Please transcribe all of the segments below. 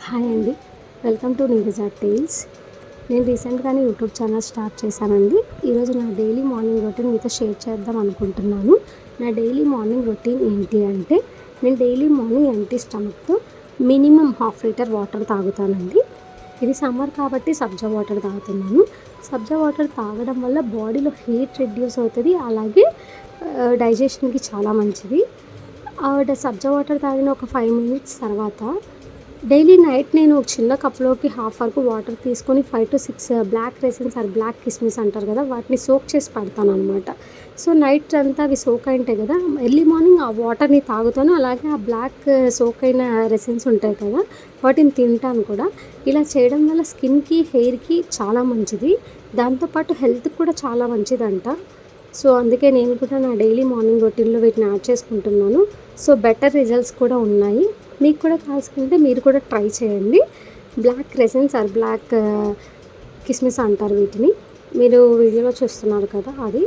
Hi అండి. Welcome to Neeraja Tales. నేను రీసెంట్గానే యూట్యూబ్ ఛానల్ స్టార్ట్ చేశానండి. ఈరోజు నా డైలీ మార్నింగ్ రొటీన్ మీతో షేర్ చేద్దాం అనుకుంటున్నాను. నా డైలీ మార్నింగ్ రొటీన్ ఏంటి అంటే, నేను డైలీ మార్నింగ్ ఎంటీ స్టమక్తో మినిమం 1/2 లీటర్ వాటర్ తాగుతానండి. ఇది సమ్మర్ కాబట్టి సబ్జా వాటర్ తాగుతున్నాను. సబ్జా వాటర్ తాగడం వల్ల బాడీలో హీట్ రెడ్యూస్ అవుతుంది, అలాగే డైజెషన్కి చాలా మంచిది. సబ్జా వాటర్ తాగిన ఒక 5 మినిట్స్ తర్వాత డైలీ నైట్ నేను చిన్న కప్లోకి హాఫ్ వరకు వాటర్ తీసుకొని 5 to 6 బ్లాక్ రేసన్స్ ఆర్ బ్లాక్ కిస్మిస్ అంటారు కదా, వాటిని సోక్ చేసి పెడతాను అనమాట. సో నైట్ అంతా అవి సోక్ అయింటాయి కదా, ఎర్లీ మార్నింగ్ ఆ వాటర్ని తాగుతాను. అలాగే ఆ బ్లాక్ సోక్ అయిన రెసన్స్ ఉంటాయి కదా, వాటిని తింటాను కూడా. ఇలా చేయడం వల్ల స్కిన్కి, హెయిర్కి చాలా మంచిది. దాంతోపాటు హెల్త్కి కూడా చాలా మంచిదంట. సో అందుకే నేను కూడా నా డైలీ మార్నింగ్ రొటీన్లో వీటిని యాడ్ చేసుకుంటున్నాను. సో బెటర్ రిజల్ట్స్ కూడా ఉన్నాయి. మీకు కూడా కావాల్సుకుంటే మీరు కూడా ట్రై చేయండి. బ్లాక్ రెసన్స్ ఆర్ బ్లాక్ కిస్మిస్ అంటారు వీటిని. మీరు వీడియోలో చూస్తున్నారు కదా అది.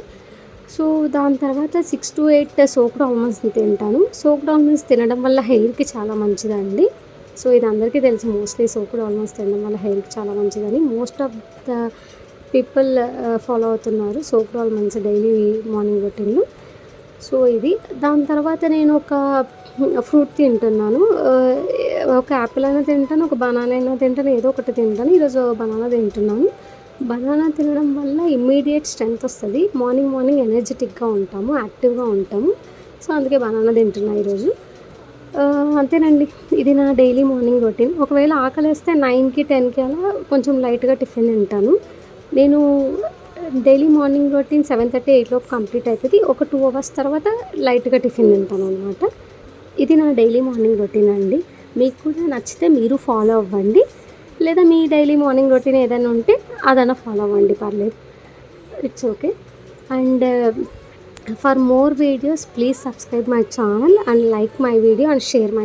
సో దాని తర్వాత 6 to 8 సోక్డ్ ఆల్మండ్స్ని తింటాను. సోక్డ్ ఆల్మండ్స్ తినడం వల్ల హెయిర్కి చాలా మంచిదండి. సో ఇది అందరికీ తెలుసు, మోస్ట్లీ సోక్డ్ ఆల్మండ్స్ తినడం వల్ల హెయిర్కి చాలా మంచిదని most of the people follow అవుతున్నారు సోక్డ్ ఆల్మండ్స్ డైలీ మార్నింగ్ రొటీన్లో. సో ఇది. దాని తర్వాత నేను ఒక ఫ్రూట్ తింటున్నాను. ఒక యాపిల్ అయినా తింటాను, ఒక బనానా అయినా తింటాను, ఏదో ఒకటి తింటాను. ఈరోజు బనానా తింటున్నాను. బనానా తినడం వల్ల ఇమ్మీడియట్ స్ట్రెంగ్త్ వస్తుంది. మార్నింగ్ ఎనర్జెటిక్గా ఉంటాము, యాక్టివ్గా ఉంటాము. సో అందుకే బనానా తింటున్నా ఈరోజు. అంతేనండి, ఇది నా డైలీ మార్నింగ్ రొటీన్. ఒకవేళ ఆకలేస్తే 9కి 10కి అలా కొంచెం లైట్గా టిఫిన్ తింటాను. నేను డైలీ మార్నింగ్ రొటీన్ 7:30, 8 లోపు కంప్లీట్ అవుతుంది. ఒక 2 అవర్స్ తర్వాత లైట్గా టిఫిన్ తింటాను అనమాట. ఇది నా డైలీ మార్నింగ్ రొటీన్ అండి. మీకు కూడా నచ్చితే మీరు ఫాలో అవ్వండి, లేదా మీ డైలీ మార్నింగ్ రొటీన్ ఏదైనా ఉంటే అదైనా ఫాలో అవ్వండి, పర్లేదు, it's okay. And for more videos please subscribe my channel and like my video and share my